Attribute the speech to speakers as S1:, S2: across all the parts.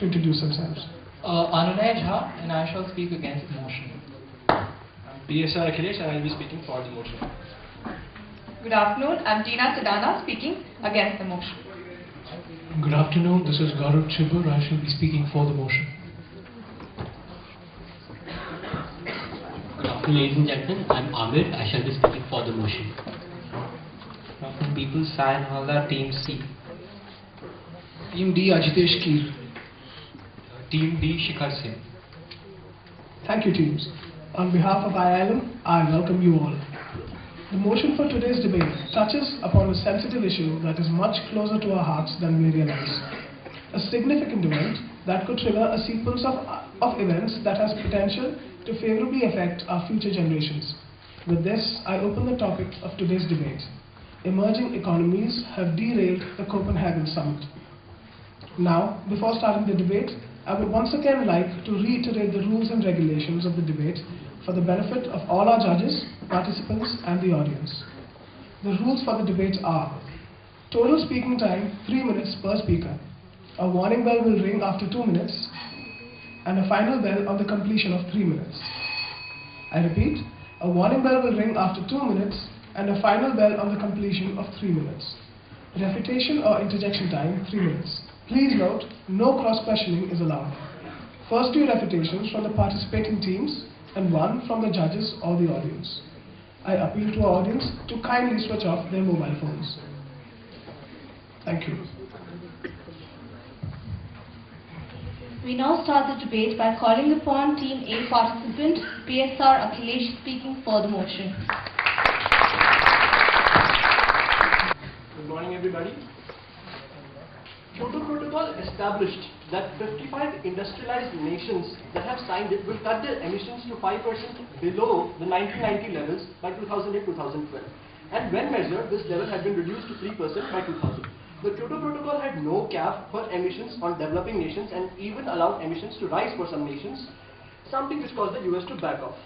S1: to introduce themselves.
S2: Anunay Jha, and I shall speak against the motion.
S3: I'm PSR Akhilesh and I will be speaking for the motion.
S4: Good afternoon, I'm Tina Sedana speaking against the motion.
S5: Good afternoon, this is Gaurav Chibur. I shall be speaking for the motion.
S6: Good afternoon, ladies and gentlemen. I'm Amir. I shall be speaking for the motion.
S2: Good afternoon, people. Sayan Halda, Team C.
S5: Team D, Ajitesh Keer.
S2: Team D, Shikhar Singh.
S1: Thank you, teams. On behalf of IILM, I welcome you all. The motion for today's debate touches upon a sensitive issue that is much closer to our hearts than we realize. A significant event that could trigger a sequence of events that has potential to favorably affect our future generations. With this, I open the topic of today's debate. Emerging economies have derailed the Copenhagen summit. Now, before starting the debate, I would once again like to reiterate the rules and regulations of the debate for the benefit of all our judges, participants and the audience. The rules for the debate are: total speaking time 3 minutes per speaker, a warning bell will ring after 2 minutes, and a final bell on the completion of 3 minutes. I repeat, a warning bell will ring after 2 minutes and a final bell on the completion of 3 minutes. Refutation or interjection time 3 minutes. Please note, no cross-questioning is allowed. First 2 refutations from the participating teams and 1 from the judges or the audience. I appeal to our audience to kindly switch off their mobile phones. Thank you.
S7: We now start the debate by calling upon Team A participant, PSR Akhilesh, speaking for the motion.
S3: Good morning, everybody. Kyoto Protocol established that 55 industrialized nations that have signed it will cut their emissions to 5% below the 1990 levels by 2008-2012. And when measured, this level had been reduced to 3% by 2000. The Kyoto Protocol had no cap for emissions on developing nations and even allowed emissions to rise for some nations, something which caused the US to back off.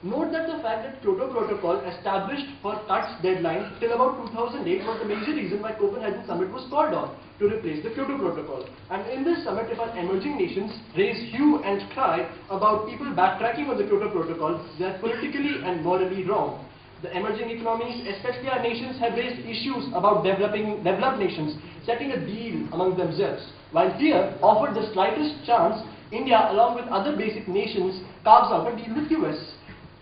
S3: Note that the fact that Kyoto Protocol established for cuts deadline till about 2008 was the major reason why Copenhagen summit was called on to replace the Kyoto Protocol. And in this summit, if our emerging nations raise hue and cry about people backtracking on the Kyoto Protocol, they are politically and morally wrong. The emerging economies, especially our nations, have raised issues about developed nations setting a deal among themselves. While here, offered the slightest chance, India, along with other basic nations, carves out a deal with US.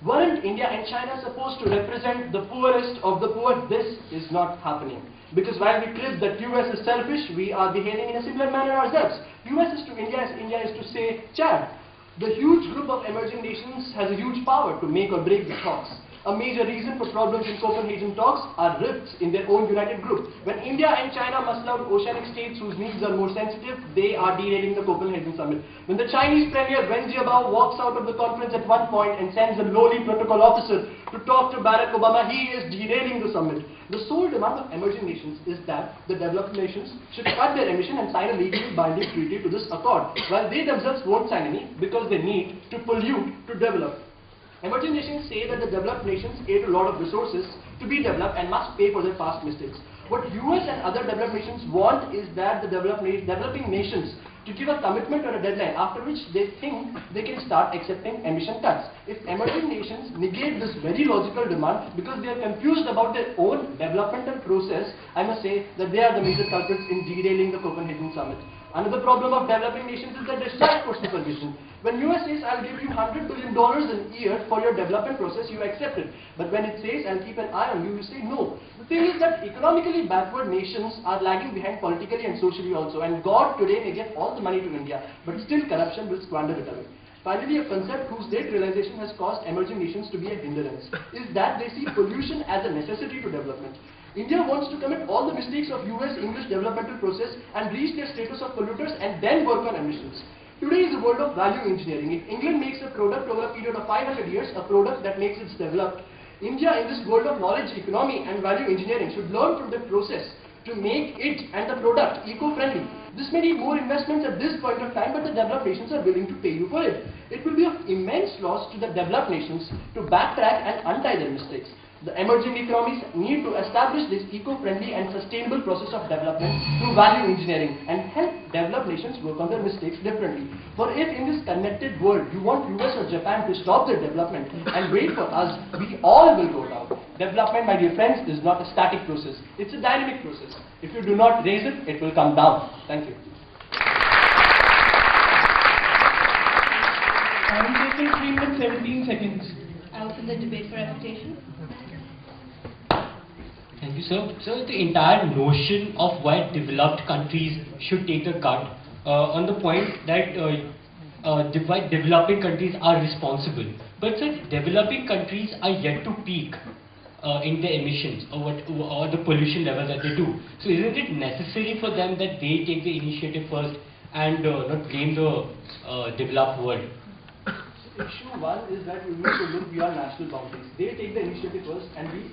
S3: Weren't India and China supposed to represent the poorest of the poor? This is not happening. Because while we claim that US is selfish, we are behaving in a similar manner ourselves. US is to India as India is to say Chad. The huge group of emerging nations has a huge power to make or break the talks. A major reason for problems in Copenhagen talks are rifts in their own united group. When India and China muscle out oceanic states whose needs are more sensitive, they are derailing the Copenhagen summit. When the Chinese Premier Wen Jiabao walks out of the conference at one point and sends a lowly protocol officer to talk to Barack Obama, he is derailing the summit. The sole demand of emerging nations is that the developed nations should cut their emission and sign a legally binding treaty to this accord, while they themselves won't sign any because they need to pollute to develop. Emerging nations say that the developed nations ate a lot of resources to be developed and must pay for their past mistakes. What US and other developed nations want is that the developing nations to give a commitment or a deadline after which they think they can start accepting emission cuts. If emerging nations negate this very logical demand because they are confused about their own developmental process, I must say that they are the major culprits in derailing the Copenhagen summit. Another problem of developing nations is the discharge for supervision. When US says, I'll give you $100 billion a year for your development process, you accept it. But when it says, I'll keep an eye on you, you say no. The thing is that economically backward nations are lagging behind politically and socially also. And God today may give all the money to India, but still corruption will squander it away. Finally, a concept whose late realization has caused emerging nations to be a hindrance is that they see pollution as a necessity to development. India wants to commit all the mistakes of US English developmental process and reach their status of polluters and then work on emissions. Today is a world of value engineering. If England makes a product over a period of 500 years, a product that makes it developed, India in this world of knowledge economy and value engineering should learn from the process to make it and the product eco-friendly. This may need more investments at this point of time, but the developed nations are willing to pay you for it. It will be of immense loss to the developed nations to backtrack and untie their mistakes. The emerging economies need to establish this eco-friendly and sustainable process of development through value engineering and help developed nations work on their mistakes differently. For if in this connected world you want US or Japan to stop their development and wait for us, we all will go down. Development, my dear friends, is not a static process. It's a dynamic process. If you do not raise it, it will come down. Thank you.
S1: I am taking 3 minutes 17 seconds.
S7: I open the debate for refutation.
S6: Thank you, sir. So the entire notion of why developed countries should take the cut on the point that why developing countries are responsible. But sir, developing countries are yet to peak in their emissions or the pollution level that they do. So isn't it necessary for them that they take the initiative first and not blame the developed world?
S3: Issue one is that we need to look beyond national boundaries. They take the initiative first and we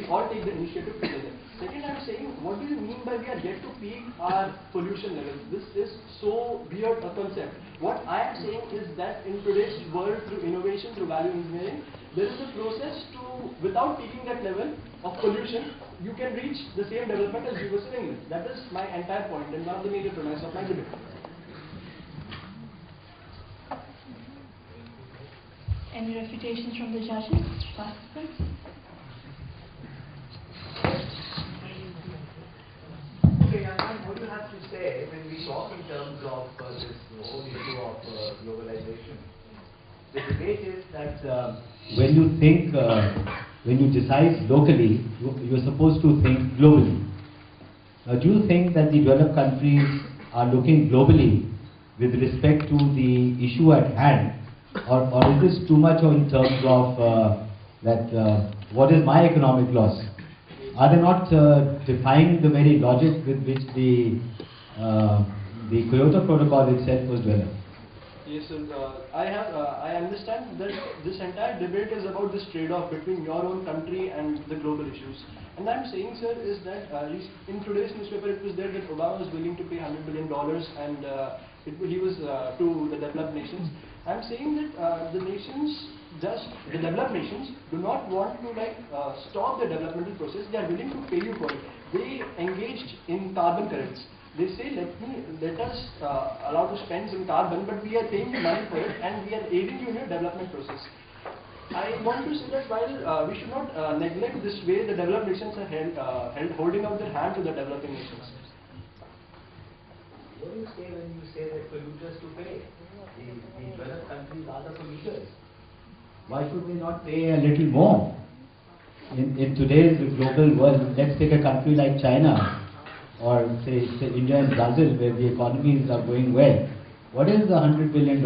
S3: all take the initiative together. Second, I'm saying, what do you mean by we are yet to peak our pollution levels? This is so weird a concept. What I am saying is that in today's world, through innovation, through value engineering, there is a process to, without peaking that level of pollution, you can reach the same development as US in England. That is my entire point and one of the major premise of my debate.
S7: Any refutations from the judges, participants?
S8: Okay, and what do you have to say when we talk in terms of this whole issue of globalization? The debate is that when you think, when you decide locally, you're supposed to think globally. Now, do you think that the developed countries are looking globally with respect to the issue at hand? Or is this too much in terms of what is my economic loss? Are they not defying the very logic with which the Kyoto Protocol itself was developed?
S3: Yes, sir. I understand that this entire debate is about this trade-off between your own country and the global issues. And I'm saying, sir, is that in today's newspaper it was there that Obama was willing to pay $100 billion and he was to the developed nations. I'm saying that the developed nations do not want to stop the developmental process. They are willing to pay you for it. They engaged in carbon credits. They say, let us allow to spend some carbon, but we are paying you money for it and we are aiding you in your development process. I want to say that while we should not neglect this way the developed nations are held holding out their hand to the developing nations.
S8: What do you say when you say that polluters to pay? The developed countries are the polluters. Why should they not pay a little more? In today's global world, let's take a country like China or say India and Brazil where the economies are going well. What is the $100 billion?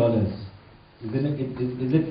S8: Is it